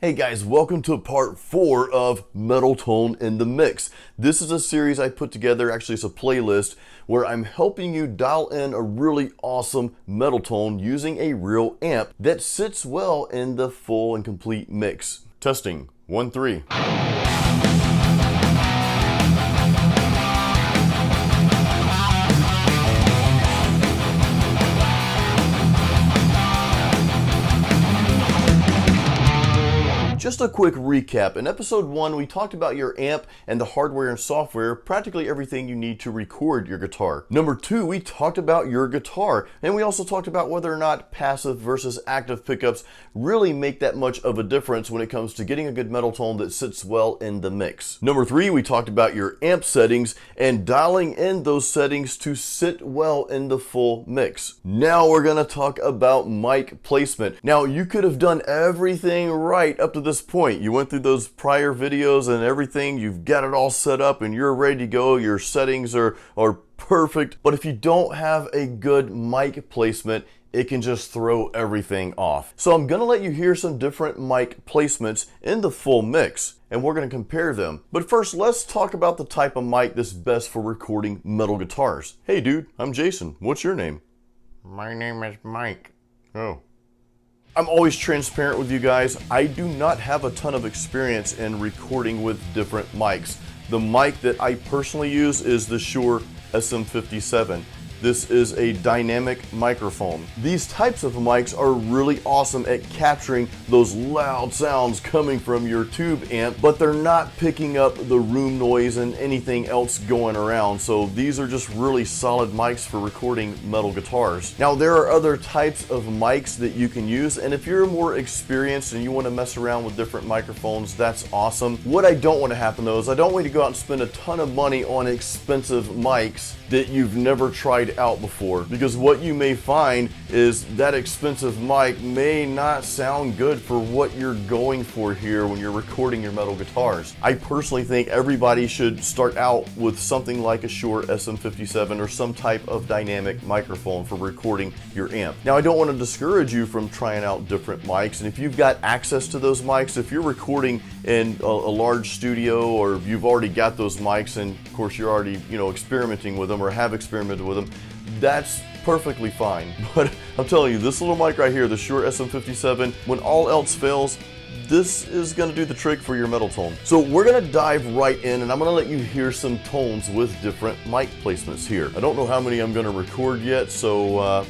Hey guys, welcome to part 4 of Metal Tone in the Mix. This is a series I put together, actually it's a playlist, where I'm helping you dial in a really awesome metal tone using a real amp that sits well in the full and complete mix. Testing, 1, 3. Just a quick recap. In episode 1, we talked about your amp and the hardware and software, practically everything you need to record your guitar. Number 2, we talked about your guitar, and we also talked about whether or not passive versus active pickups really make that much of a difference when it comes to getting a good metal tone that sits well in the mix. Number 3, we talked about your amp settings and dialing in those settings to sit well in the full mix. Now we're gonna talk about mic placement. Now you could have done everything right up to this point. You went through those prior videos and everything, you've got it all set up and you're ready to go, your settings are perfect, but if you don't have a good mic placement, it can just throw everything off. So I'm gonna let you hear some different mic placements in the full mix, and we're gonna compare them. But first, let's talk about the type of mic that's best for recording metal guitars. Hey dude, I'm Jason. What's your name? My name is Mike. Oh. I'm always transparent with you guys. I do not have a ton of experience in recording with different mics. The mic that I personally use is the Shure SM57. This is a dynamic microphone. These types of mics are really awesome at capturing those loud sounds coming from your tube amp, but they're not picking up the room noise and anything else going around. So these are just really solid mics for recording metal guitars. Now there are other types of mics that you can use, and if you're more experienced and you want to mess around with different microphones, that's awesome. What I don't want to happen though is I don't want you to go out and spend a ton of money on expensive mics that you've never tried out before, because what you may find is that expensive mic may not sound good for what you're going for here when you're recording your metal guitars. I personally think everybody should start out with something like a Shure SM57 or some type of dynamic microphone for recording your amp. Now I don't want to discourage you from trying out different mics, and if you've got access to those mics, if you're recording in a large studio or you've already got those mics and of course you're already experimenting with them or have experimented with them, that's perfectly fine. But I'm telling you, this little mic right here, the Shure SM57, when all else fails, this is going to do the trick for your metal tone. So we're going to dive right in, and I'm going to let you hear some tones with different mic placements here. I don't know how many I'm going to record yet, so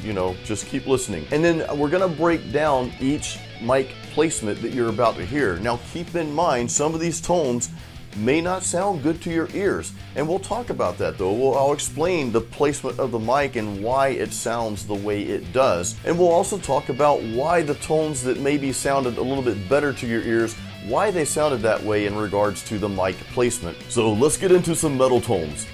just keep listening. And then we're going to break down each mic placement that you're about to hear. Now keep in mind, some of these tones may not sound good to your ears, and we'll talk about that though. I'll explain the placement of the mic and why it sounds the way it does, and we'll also talk about why the tones that maybe sounded a little bit better to your ears, why they sounded that way in regards to the mic placement. So let's get into some metal tones.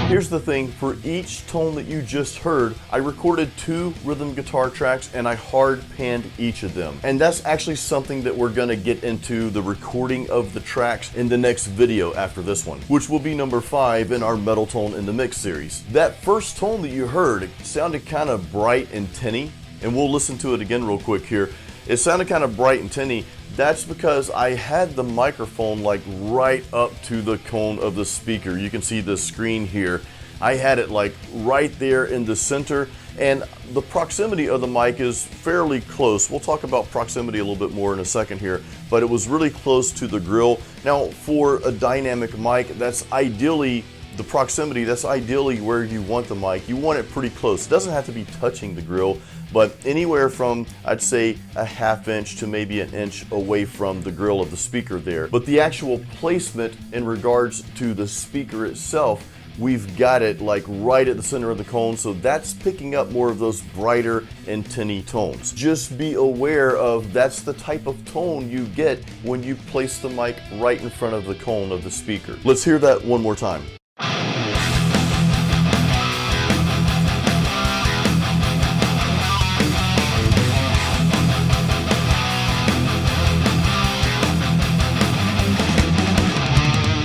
Here's the thing, for each tone that you just heard, I recorded 2 rhythm guitar tracks and I hard panned each of them. And that's actually something that we're gonna get into the recording of the tracks in the next video after this one, which will be number 5 in our Metal Tone in the Mix series. That first tone that you heard, it sounded kind of bright and tinny, and we'll listen to it again real quick here. It sounded kind of bright and tinny. That's because I had the microphone like right up to the cone of the speaker. You can see the screen here. I had it like right there in the center, And the proximity of the mic is fairly close. We'll talk about proximity a little bit more in a second here, but it was really close to the grill. Now, for a dynamic mic, that's ideally the proximity, that's ideally where you want the mic. You want it pretty close. It doesn't have to be touching the grill, but anywhere from, I'd say, a ½ inch to maybe an inch away from the grill of the speaker there. But the actual placement in regards to the speaker itself, we've got it like right at the center of the cone, so that's picking up more of those brighter and tinny tones. Just be aware of that's the type of tone you get when you place the mic right in front of the cone of the speaker. Let's hear that one more time.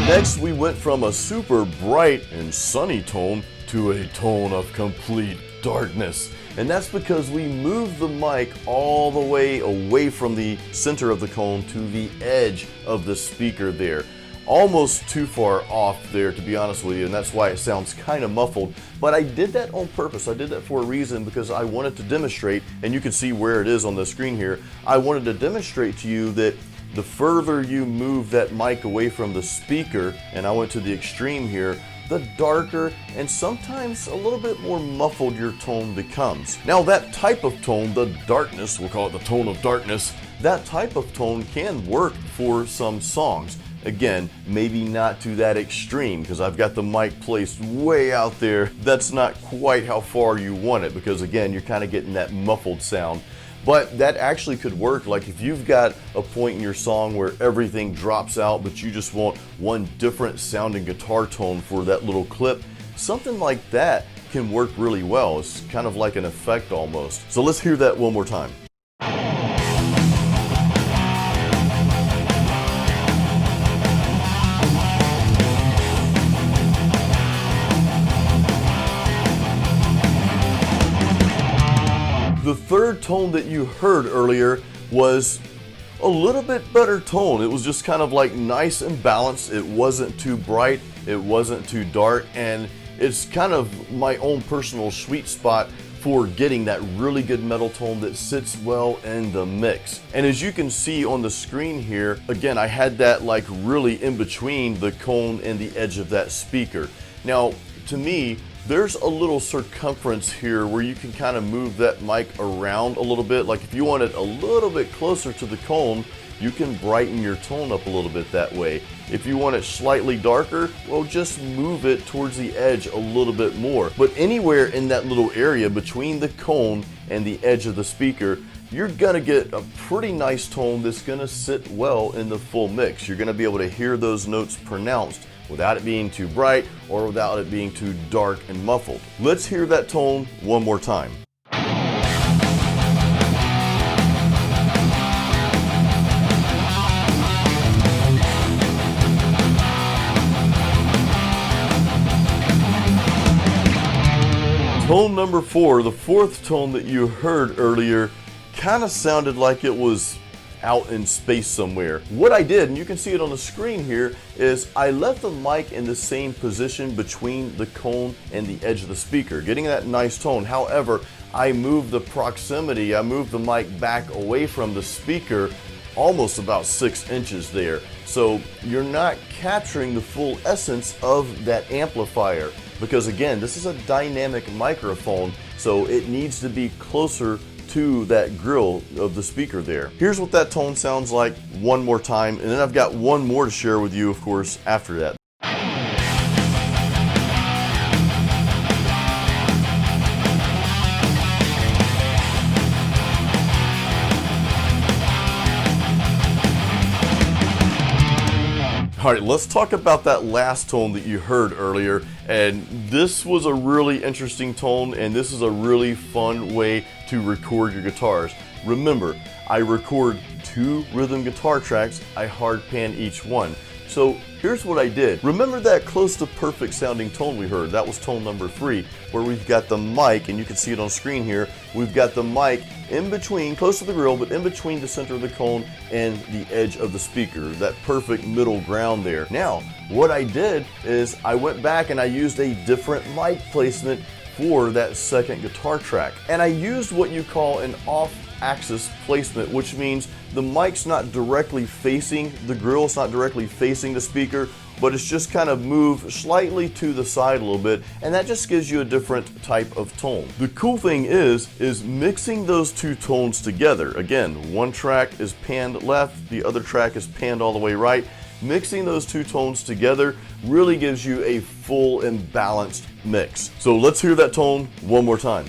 Next, we went from a super bright and sunny tone to a tone of complete darkness. And that's because we moved the mic all the way away from the center of the cone to the edge of the speaker there. Almost too far off there, to be honest with you, and that's why it sounds kind of muffled. But I did that on purpose. I did that for a reason, because I wanted to demonstrate, and you can see where it is on the screen here. I wanted to demonstrate to you that the further you move that mic away from the speaker, and I went to the extreme here, the darker and sometimes a little bit more muffled your tone becomes. Now that type of tone, the darkness, we'll call it the tone of darkness, that type of tone can work for some songs. Again, maybe not to that extreme, because I've got the mic placed way out there. That's not quite how far you want it, because again, you're kind of getting that muffled sound. But that actually could work. Like if you've got a point in your song where everything drops out, but you just want one different sounding guitar tone for that little clip, something like that can work really well. It's kind of like an effect almost. So let's hear that one more time. The third tone that you heard earlier was a little bit better tone. It was just kind of like nice and balanced. It wasn't too bright, it wasn't too dark, and it's kind of my own personal sweet spot for getting that really good metal tone that sits well in the mix. And as you can see on the screen here, again, I had that like really in between the cone and the edge of that speaker. Now, to me, there's a little circumference here where you can kind of move that mic around a little bit. Like if you want it a little bit closer to the cone, you can brighten your tone up a little bit that way. If you want it slightly darker, well, just move it towards the edge a little bit more. But anywhere in that little area between the cone and the edge of the speaker, you're gonna get a pretty nice tone that's gonna sit well in the full mix. You're gonna be able to hear those notes pronounced without it being too bright or without it being too dark and muffled. Let's hear that tone one more time. Tone number 4, the fourth tone that you heard earlier, kind of sounded like it was out in space somewhere. What I did, and you can see it on the screen here, is I left the mic in the same position between the cone and the edge of the speaker, getting that nice tone. However, I moved the proximity, I moved the mic back away from the speaker almost about 6 inches there. So you're not capturing the full essence of that amplifier, because again, this is a dynamic microphone, so it needs to be closer to that grill of the speaker there. Here's what that tone sounds like one more time, and then I've got one more to share with you, of course, after that. All right, let's talk about that last tone that you heard earlier. And this was a really interesting tone, and this is a really fun way to record your guitars. Remember, I record 2 rhythm guitar tracks, I hard pan each one. So here's what I did. Remember that close to perfect sounding tone we heard? That was tone number 3, where we've got the mic, and you can see it on screen here, we've got the mic in between, close to the grill, but in between the center of the cone and the edge of the speaker, that perfect middle ground there. Now, what I did is I went back and I used a different mic placement for that second guitar track. And I used what you call an off-axis placement, which means the mic's not directly facing the grill, it's not directly facing the speaker, but it's just kind of moved slightly to the side a little bit, and that just gives you a different type of tone. The cool thing is mixing those two tones together. Again, one track is panned left, the other track is panned all the way right. Mixing those two tones together really gives you a full and balanced mix. So let's hear that tone one more time.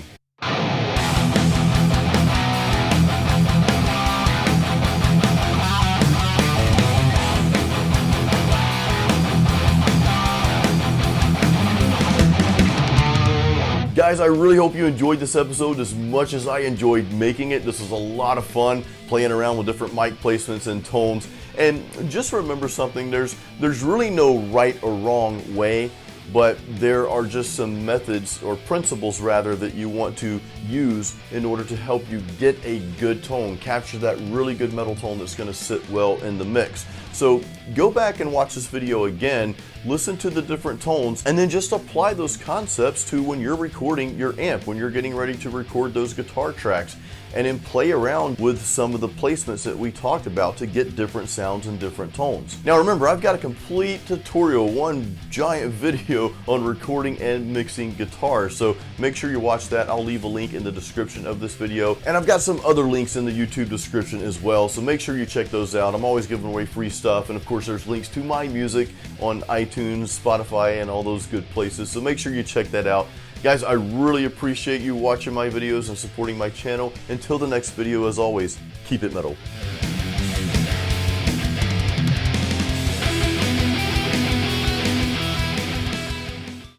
Guys, I really hope you enjoyed this episode as much as I enjoyed making it. This was a lot of fun playing around with different mic placements and tones. And just remember something, there's really no right or wrong way, but there are just some methods or principles rather that you want to use in order to help you get a good tone, capture that really good metal tone that's going to sit well in the mix. So go back and watch this video again, listen to the different tones, and then just apply those concepts to when you're recording your amp, when you're getting ready to record those guitar tracks, and then play around with some of the placements that we talked about to get different sounds and different tones. Now remember, I've got a complete tutorial, one giant video on recording and mixing guitars, so make sure you watch that. I'll leave a link in the description of this video, and I've got some other links in the YouTube description as well, so make sure you check those out. I'm always giving away free stuff, and of course there's links to my music on iTunes, Spotify, and all those good places, so make sure you check that out. Guys, I really appreciate you watching my videos and supporting my channel. Until the next video, as always, keep it metal.